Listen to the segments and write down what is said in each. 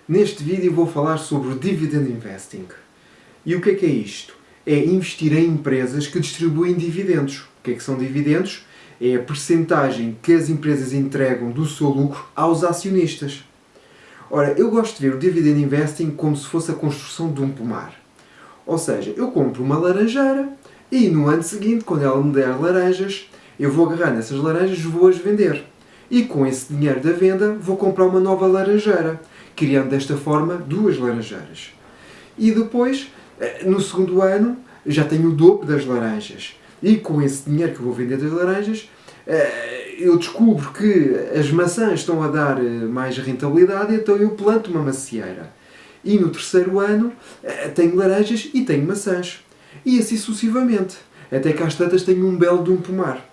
Neste vídeo vou falar sobre o Dividend Investing. E o que é isto? É investir em empresas que distribuem dividendos. O que é que são dividendos? É a percentagem que as empresas entregam do seu lucro aos acionistas. Ora, eu gosto de ver o Dividend Investing como se fosse a construção de um pomar. Ou seja, eu compro uma laranjeira e no ano seguinte, quando ela me der laranjas, eu vou agarrar nessas laranjas e vou-as vender. E com esse dinheiro da venda vou comprar uma nova laranjeira, criando desta forma duas laranjeiras. E depois, no segundo ano, já tenho o dobro das laranjas. E com esse dinheiro que eu vou vender das laranjas, eu descubro que as maçãs estão a dar mais rentabilidade, então eu planto uma macieira. E no terceiro ano tenho laranjas e tenho maçãs. E assim sucessivamente. Até que às tantas tenho um belo de um pomar.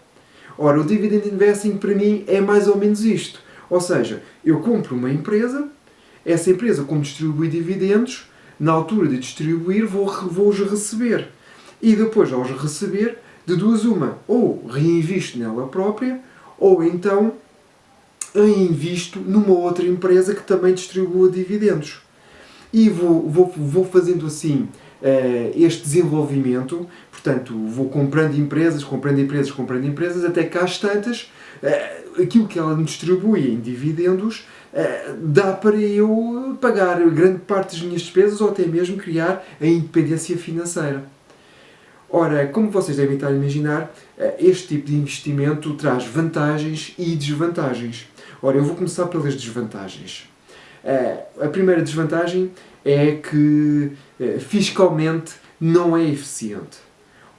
Ora, o Dividend Investing para mim é mais ou menos isto. Ou seja, eu compro uma empresa, essa empresa, como distribui dividendos, na altura de distribuir vou-os receber. E depois, aos receber, de duas uma, ou reinvisto nela própria, ou então reinvisto numa outra empresa que também distribua dividendos. E vou fazendo assim este desenvolvimento, portanto, vou comprando empresas, até que às tantas, aquilo que ela me distribui em dividendos dá para eu pagar grande parte das minhas despesas ou até mesmo criar a independência financeira. Ora, como vocês devem estar a imaginar, este tipo de investimento traz vantagens e desvantagens. Ora, eu vou começar pelas desvantagens. A primeira desvantagem é que fiscalmente não é eficiente.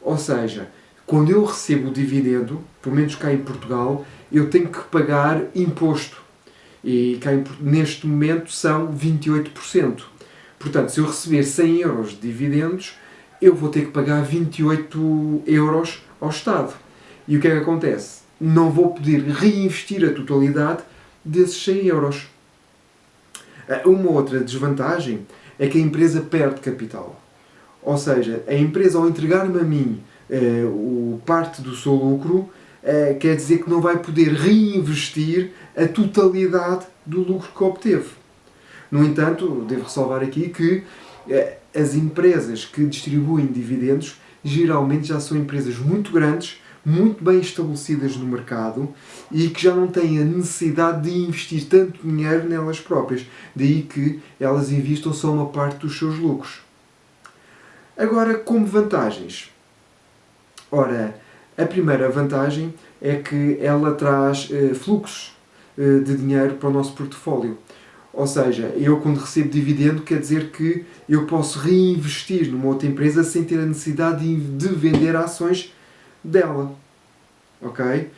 Ou seja, quando eu recebo o dividendo, pelo menos cá em Portugal, eu tenho que pagar imposto. E cá neste momento são 28%. Portanto, se eu receber 100 euros de dividendos, eu vou ter que pagar 28 euros ao Estado. E o que é que acontece? Não vou poder reinvestir a totalidade desses 100 euros. Uma outra desvantagem é que a empresa perde capital. Ou seja, a empresa, ao entregar-me a mim parte do seu lucro, quer dizer que não vai poder reinvestir a totalidade do lucro que obteve. No entanto, devo ressalvar aqui que as empresas que distribuem dividendos geralmente já são empresas muito grandes, muito bem estabelecidas no mercado e que já não têm a necessidade de investir tanto dinheiro nelas próprias. Daí que elas investam só uma parte dos seus lucros. Agora, como vantagens. Ora, a primeira vantagem é que ela traz fluxos de dinheiro para o nosso portfólio. Ou seja, eu quando recebo dividendo quer dizer que eu posso reinvestir numa outra empresa sem ter a necessidade de vender ações dela. Ok?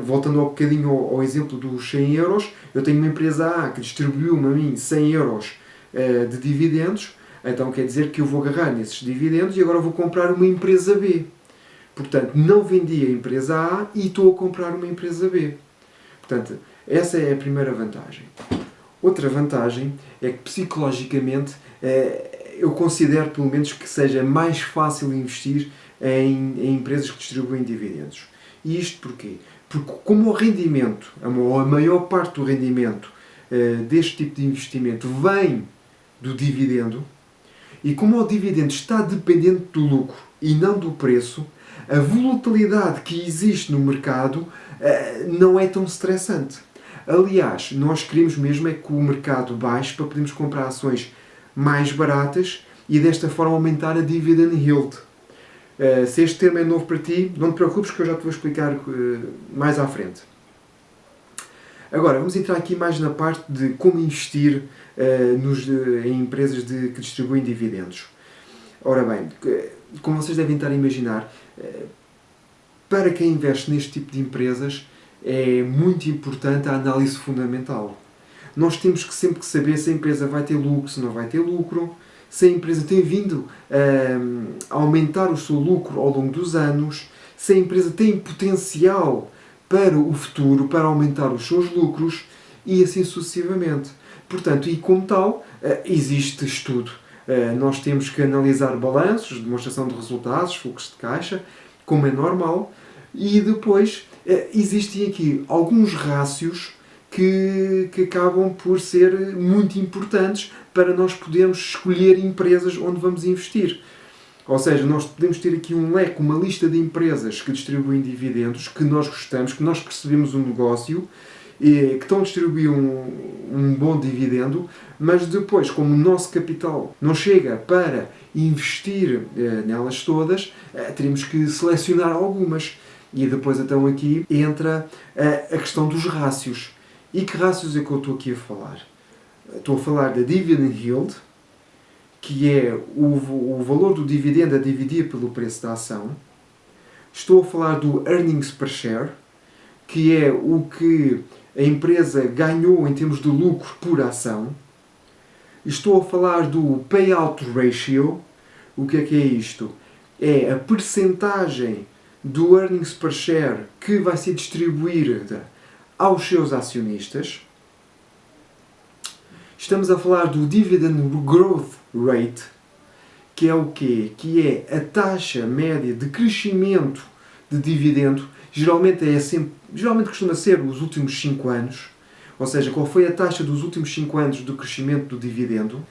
Voltando um bocadinho ao exemplo dos 100 euros, eu tenho uma empresa A que distribuiu-me a mim 100 euros de dividendos, então quer dizer que eu vou agarrar nesses dividendos e agora vou comprar uma empresa B. Portanto, não vendi a empresa A e estou a comprar uma empresa B. Portanto, essa é a primeira vantagem. Outra vantagem é que psicologicamente eu considero pelo menos que seja mais fácil investir em empresas que distribuem dividendos. E isto porquê? Porque como o rendimento, ou a maior parte do rendimento deste tipo de investimento vem do dividendo, e como o dividendo está dependente do lucro e não do preço, a volatilidade que existe no mercado não é tão estressante. Aliás, nós queremos mesmo é que o mercado baixe para podermos comprar ações mais baratas e desta forma aumentar a dividend yield. Se este termo é novo para ti, não te preocupes que eu já te vou explicar mais à frente. Agora, vamos entrar aqui mais na parte de como investir em empresas que distribuem dividendos. Ora bem, como vocês devem estar a imaginar, para quem investe neste tipo de empresas, é muito importante a análise fundamental. Nós temos que sempre saber se a empresa vai ter lucro, se não vai ter lucro, se a empresa tem vindo a aumentar o seu lucro ao longo dos anos, se a empresa tem potencial para o futuro, para aumentar os seus lucros e assim sucessivamente. Portanto, e como tal, existe estudo. Nós temos que analisar balanços, demonstração de resultados, fluxo de caixa, como é normal, e depois existem aqui alguns rácios que acabam por ser muito importantes para nós podermos escolher empresas onde vamos investir. Ou seja, nós podemos ter aqui um leque, uma lista de empresas que distribuem dividendos, que nós gostamos, que nós percebemos um negócio, que estão a distribuir um bom dividendo, mas depois, como o nosso capital não chega para investir nelas todas, teremos que selecionar algumas. E depois então aqui entra a questão dos rácios. E que rácios é que eu estou aqui a falar? Estou a falar da dividend yield, que é o valor do dividendo a dividir pelo preço da ação. Estou a falar do earnings per share, que é o que a empresa ganhou em termos de lucro por ação. Estou a falar do payout ratio. O que é isto? É a percentagem do earnings per share que vai ser distribuída aos seus acionistas. Estamos a falar do dividend growth rate, que é o quê? Que é a taxa média de crescimento de dividendo. Geralmente costuma ser os últimos 5 anos, ou seja, qual foi a taxa dos últimos 5 anos do crescimento do dividendo.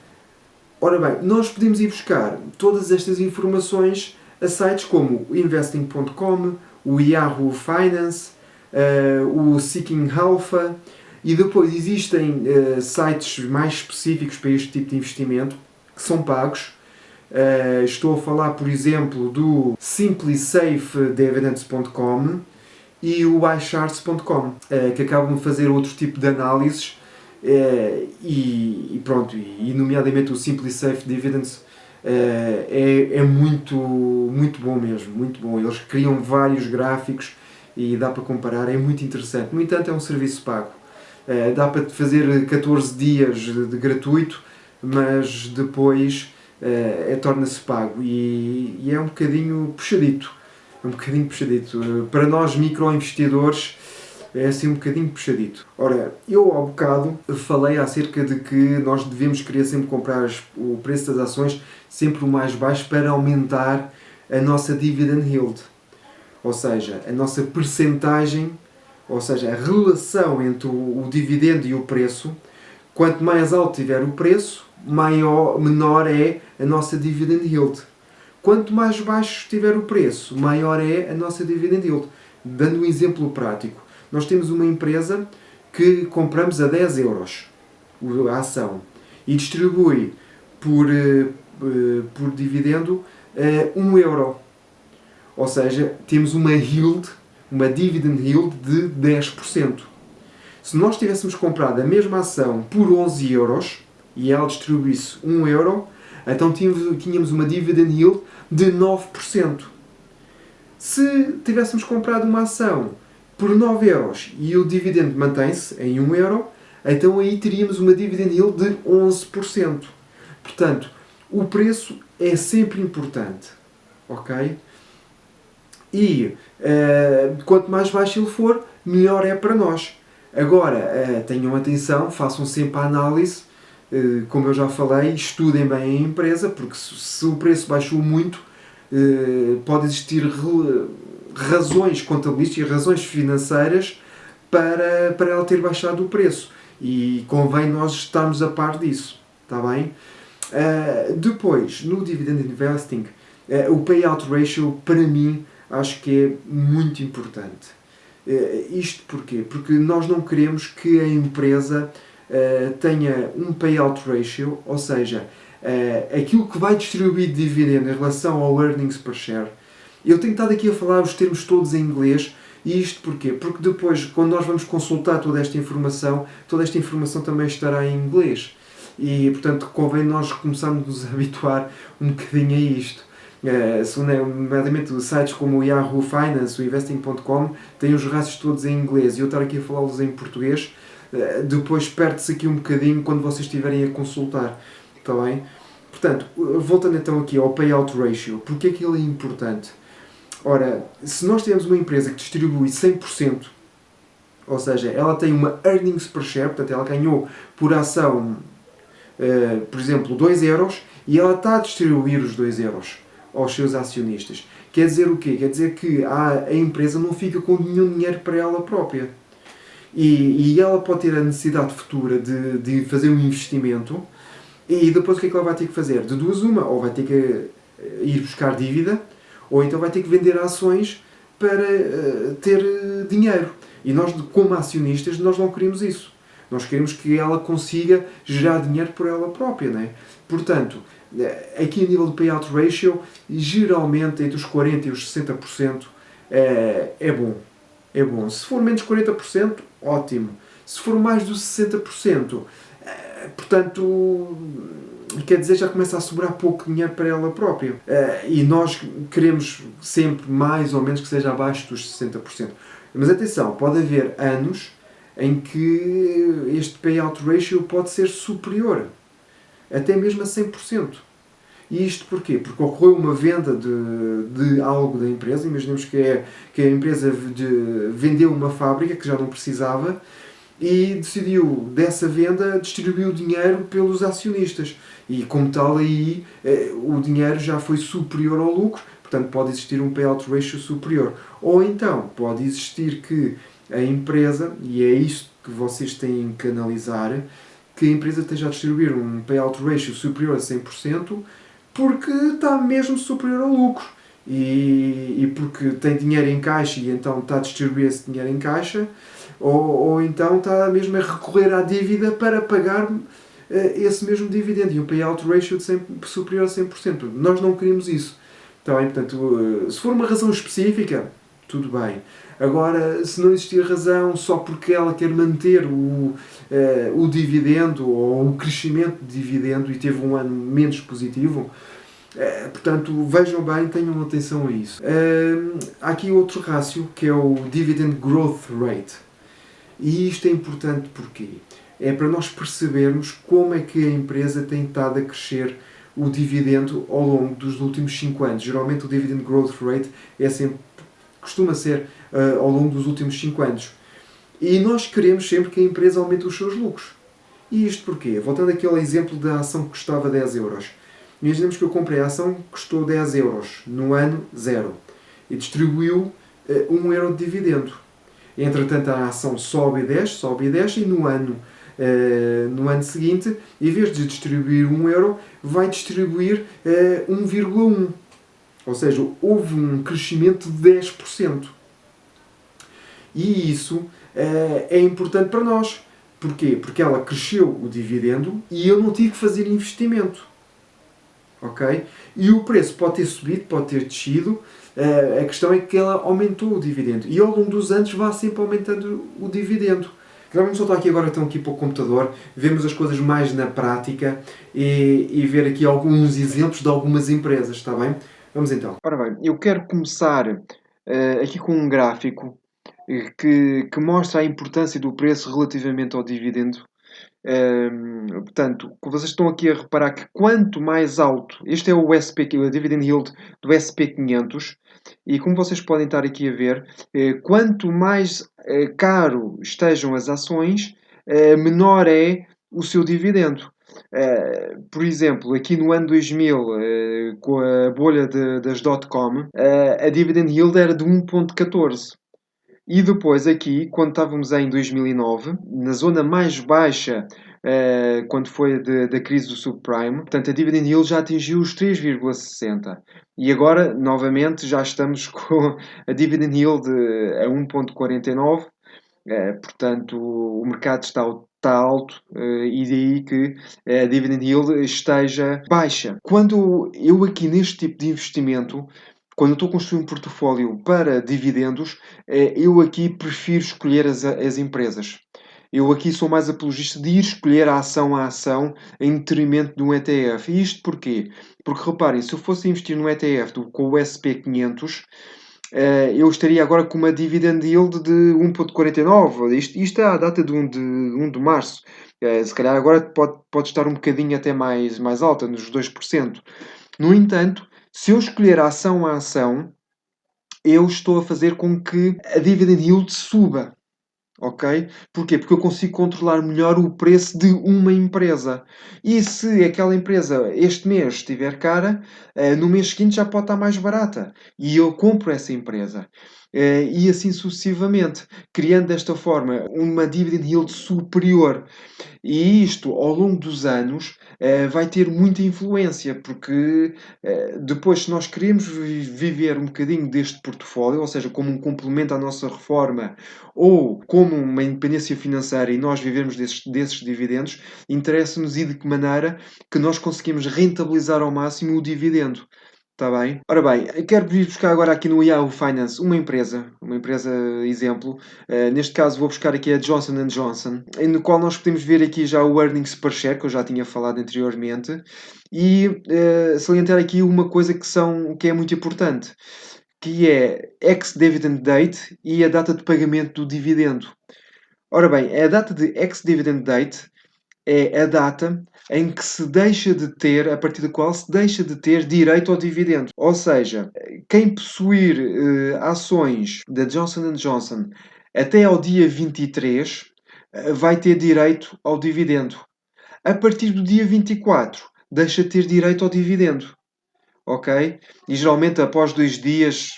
Ora bem, nós podemos ir buscar todas estas informações a sites como o investing.com, o Yahoo Finance, o Seeking Alpha, e depois existem sites mais específicos para este tipo de investimento, que são pagos. Estou a falar, por exemplo, do simplysafedividends.com e o iCharts.com, que acabam de fazer outro tipo de análises, e pronto, e nomeadamente o SimpliSafe Dividends é muito bom mesmo, muito bom. Eles criam vários gráficos e dá para comparar, é muito interessante. No entanto, é um serviço pago. Dá para fazer 14 dias de gratuito, mas depois torna-se pago e é um bocadinho puxadito. Para nós microinvestidores é assim um bocadinho puxadito. Ora, eu ao bocado falei acerca de que nós devemos querer sempre comprar o preço das ações sempre o mais baixo para aumentar a nossa dividend yield. Ou seja, a nossa percentagem, ou seja, a relação entre o dividendo e o preço. Quanto mais alto tiver o preço, menor é a nossa dividend yield. Quanto mais baixo tiver o preço, maior é a nossa dividend yield. Dando um exemplo prático, nós temos uma empresa que compramos a 10 euros a ação e distribui por dividendo 1 euro. Ou seja, temos uma dividend yield de 10%. Se nós tivéssemos comprado a mesma ação por 11 euros e ela distribuísse 1 euro, então tínhamos uma dividend yield de 9%. Se tivéssemos comprado uma ação por 9 euros e o dividendo mantém-se em 1 euro, então aí teríamos uma dividend yield de 11%. Portanto, o preço é sempre importante, ok? E quanto mais baixo ele for, melhor é para nós. Agora, tenham atenção, façam sempre a análise, como eu já falei, estudem bem a empresa, porque se o preço baixou muito, pode existir razões contabilísticas e razões financeiras para ela ter baixado o preço. E convém nós estarmos a par disso, está bem? Depois, no Dividend Investing, o Payout Ratio, para mim, acho que é muito importante. Isto porquê? Porque nós não queremos que a empresa tenha um Payout Ratio, ou seja, aquilo que vai distribuir de dividendo em relação ao Earnings Per Share. Eu tenho estado aqui a falar os termos todos em inglês, e isto porquê? Porque depois, quando nós vamos consultar toda esta informação também estará em inglês. E, portanto, convém nós começarmos a nos habituar um bocadinho a isto. Nomeadamente sites como o Yahoo Finance, o Investing.com, têm os rácios todos em inglês e eu estar aqui a falá-los em português, depois perde-se aqui um bocadinho quando vocês estiverem a consultar, está bem? Portanto, voltando então aqui ao Payout Ratio, porque é que ele é importante? Ora, se nós temos uma empresa que distribui 100%, ou seja, ela tem uma Earnings Per Share, portanto ela ganhou por ação, por exemplo, 2 euros, e ela está a distribuir os 2 euros aos seus acionistas. Quer dizer o quê? Quer dizer que a empresa não fica com nenhum dinheiro para ela própria. E ela pode ter a necessidade futura de fazer um investimento e depois o que é que ela vai ter que fazer? De duas uma, ou vai ter que ir buscar dívida, ou então vai ter que vender ações para ter dinheiro. E nós, como acionistas, nós não queremos isso. Nós queremos que ela consiga gerar dinheiro por ela própria, não é? Portanto, aqui a nível do payout ratio, geralmente entre os 40% e os 60% é bom. É bom. Se for menos 40%, ótimo. Se for mais dos 60%, portanto, quer dizer, já começa a sobrar pouco dinheiro para ela própria. E nós queremos sempre mais ou menos que seja abaixo dos 60%. Mas atenção, pode haver anos em que este payout ratio pode ser superior, até mesmo a 100%. E isto porquê? Porque ocorreu uma venda de algo da empresa. Imaginemos que a empresa vendeu uma fábrica que já não precisava e decidiu, dessa venda, distribuir o dinheiro pelos acionistas. E como tal, aí o dinheiro já foi superior ao lucro, portanto pode existir um payout ratio superior. Ou então, pode existir que a empresa, e é isto que vocês têm que analisar, que a empresa esteja a distribuir um payout ratio superior a 100%, porque está mesmo superior ao lucro. E porque tem dinheiro em caixa e então está a distribuir esse dinheiro em caixa, ou então está mesmo a recorrer à dívida para pagar esse mesmo dividendo e um payout ratio de 100, superior a 100%. Nós não queremos isso. Está bem? Portanto, se for uma razão específica, tudo bem. Agora, se não existir razão só porque ela quer manter o dividendo ou o crescimento de dividendo e teve um ano menos positivo, portanto, vejam bem, tenham atenção a isso. Há aqui outro rácio que é o Dividend Growth Rate. E isto é importante porque é para nós percebermos como é que a empresa tem estado a crescer o dividendo ao longo dos últimos 5 anos. Geralmente o Dividend Growth Rate costuma ser ao longo dos últimos 5 anos. E nós queremos sempre que a empresa aumente os seus lucros. E isto porquê? Voltando àquele exemplo da ação que custava 10 euros. Imaginemos que eu comprei a ação que custou 10 euros no ano 0 e distribuiu 1 euro de dividendo. Entretanto, a ação sobe e desce e no ano seguinte, em vez de distribuir 1 euro, vai distribuir 1,1. Ou seja, houve um crescimento de 10%. E isso é importante para nós. Porquê? Porque ela cresceu o dividendo e eu não tive que fazer investimento. Ok? E o preço pode ter subido, pode ter descido. A questão é que ela aumentou o dividendo. E ao longo dos anos vai sempre aumentando o dividendo. Então, vamos soltar aqui agora então aqui para o computador, vemos as coisas mais na prática e ver aqui alguns exemplos de algumas empresas, está bem? Vamos então. Ora bem, eu quero começar aqui com um gráfico que mostra a importância do preço relativamente ao dividendo. Portanto, vocês estão aqui a reparar que quanto mais alto, este é o o Dividend Yield do SP500, e como vocês podem estar aqui a ver, quanto mais caro estejam as ações, menor é o seu dividendo. Por exemplo, aqui no ano 2000, com a bolha das dot-com, a dividend yield era de 1,14. E depois aqui, quando estávamos em 2009, na zona mais baixa, quando foi da crise do subprime, portanto a dividend yield já atingiu os 3,60. E agora, novamente, já estamos com a dividend yield a 1,49. Portanto, o mercado está alto e daí que a dividend yield esteja baixa. Quando eu aqui neste tipo de investimento, quando eu estou a construir um portfólio para dividendos, eu aqui prefiro escolher as empresas. Eu aqui sou mais apologista de ir escolher a ação em detrimento de um ETF. E isto porquê? Porque reparem, se eu fosse investir num ETF com o SP500, eu estaria agora com uma dividend yield de 1,49. Isto é a data de 1 de março. Se calhar agora pode estar um bocadinho até mais alta, nos 2%. No entanto, se eu escolher a ação, eu estou a fazer com que a dividend yield suba. Ok? Porquê? Porque eu consigo controlar melhor o preço de uma empresa. E se aquela empresa este mês estiver cara, no mês seguinte já pode estar mais barata. E eu compro essa empresa. e assim sucessivamente, criando desta forma uma dividend yield superior. E isto, ao longo dos anos, vai ter muita influência, porque depois, se nós queremos viver um bocadinho deste portfólio, ou seja, como um complemento à nossa reforma, ou como uma independência financeira e nós vivermos desses dividendos, interessa-nos e de que maneira que nós conseguimos rentabilizar ao máximo o dividendo. Está bem? Ora bem, eu quero vir buscar agora aqui no Yahoo Finance uma empresa exemplo. Neste caso vou buscar aqui a Johnson Johnson, no qual nós podemos ver aqui já o earnings per share, que eu já tinha falado anteriormente, e salientar aqui uma coisa que é muito importante, que é ex-dividend date e a data de pagamento do dividendo. Ora bem, a data de ex-dividend date é a data em que se deixa de ter, a partir da qual se deixa de ter direito ao dividendo. Ou seja, quem possuir ações da Johnson Johnson até ao dia 23 vai ter direito ao dividendo. A partir do dia 24 deixa de ter direito ao dividendo. Ok? E geralmente após 2 dias,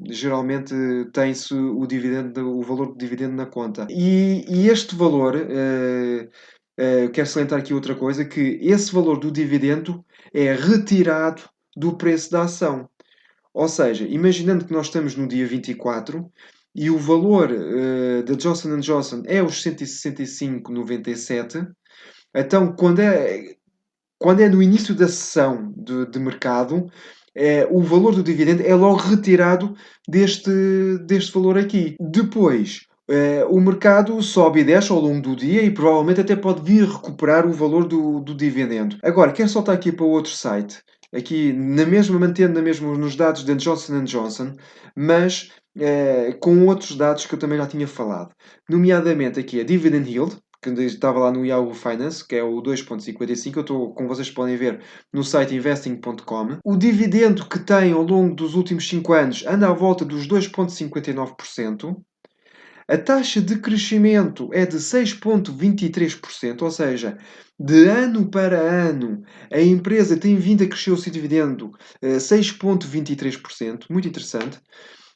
geralmente tem-se o dividendo, o valor do dividendo na conta. E este valor, quero salientar aqui outra coisa, que esse valor do dividendo é retirado do preço da ação. Ou seja, imaginando que nós estamos no dia 24 e o valor da Johnson Johnson é os 165,97, então quando é no início da sessão de mercado, o valor do dividendo é logo retirado deste valor aqui. Depois, o mercado sobe e desce ao longo do dia e provavelmente até pode vir recuperar o valor do dividendo. Agora, quero saltar aqui para outro site, aqui mantendo na mesma nos dados da Johnson Johnson, mas com outros dados que eu também já tinha falado, nomeadamente aqui a Dividend Yield, que estava lá no Yahoo Finance, que é o 2,55. Eu estou, como vocês podem ver, no site investing.com. O dividendo que tem ao longo dos últimos 5 anos anda à volta dos 2,59%. A taxa de crescimento é de 6,23%, ou seja, de ano para ano, a empresa tem vindo a crescer o seu dividendo 6,23%, muito interessante,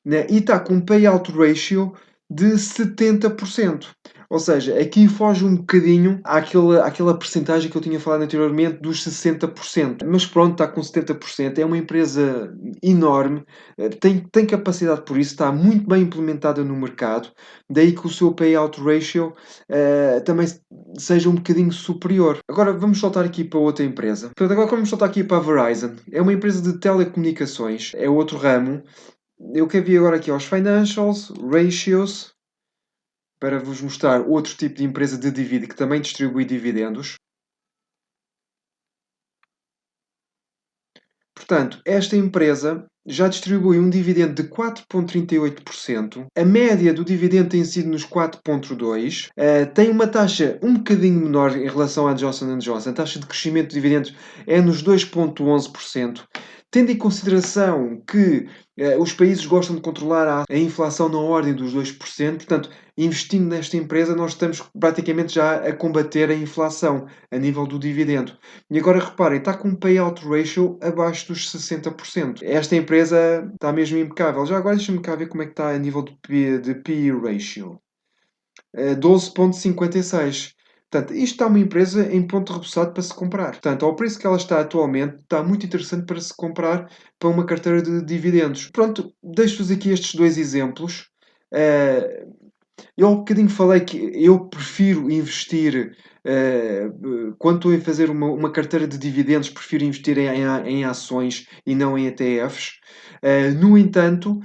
né? E está com um payout ratio de 70%. Ou seja, aqui foge um bocadinho àquela percentagem que eu tinha falado anteriormente dos 60%. Mas pronto, está com 70%. É uma empresa enorme, tem capacidade por isso, está muito bem implementada no mercado. Daí que o seu payout ratio também seja um bocadinho superior. Agora vamos saltar aqui para outra empresa. Portanto, agora vamos saltar aqui para a Verizon. É uma empresa de telecomunicações, é outro ramo. Eu quero vir agora aqui aos Financials, Ratios, para vos mostrar outro tipo de empresa de dividendo que também distribui dividendos. Portanto, esta empresa já distribui um dividendo de 4,38%. A média do dividendo tem sido nos 4,2%. Tem uma taxa um bocadinho menor em relação à Johnson Johnson. A taxa de crescimento de dividendos é nos 2,11%. Tendo em consideração que os países gostam de controlar a inflação na ordem dos 2%, portanto, investindo nesta empresa, nós estamos praticamente já a combater a inflação a nível do dividendo. E agora reparem, está com um payout ratio abaixo dos 60%. Esta empresa está mesmo impecável. Já agora deixa-me cá ver como é que está a nível de PE ratio. 12,56. Portanto, isto está uma empresa em ponto rebuçado para se comprar. Portanto, ao preço que ela está atualmente, está muito interessante para se comprar para uma carteira de dividendos. Pronto, deixo-vos aqui estes dois exemplos. Eu há um bocadinho falei que eu prefiro investir, quando estou a fazer uma carteira de dividendos, prefiro investir em ações e não em ETFs. No entanto,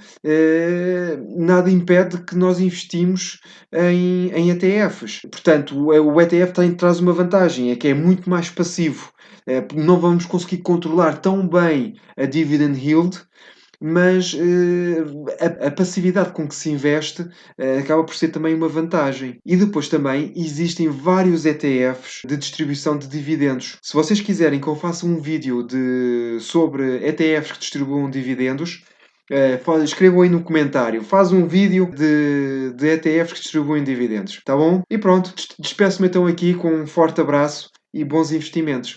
nada impede que nós investimos em ETFs. Portanto, o ETF traz uma vantagem, é que é muito mais passivo. Não vamos conseguir controlar tão bem a dividend yield, mas a passividade com que se investe acaba por ser também uma vantagem. E depois também existem vários ETFs de distribuição de dividendos. Se vocês quiserem que eu faça um vídeo sobre ETFs que distribuam dividendos, escrevam aí no comentário. Faz um vídeo de ETFs que distribuem dividendos, tá bom? E pronto, despeço-me então aqui com um forte abraço e bons investimentos.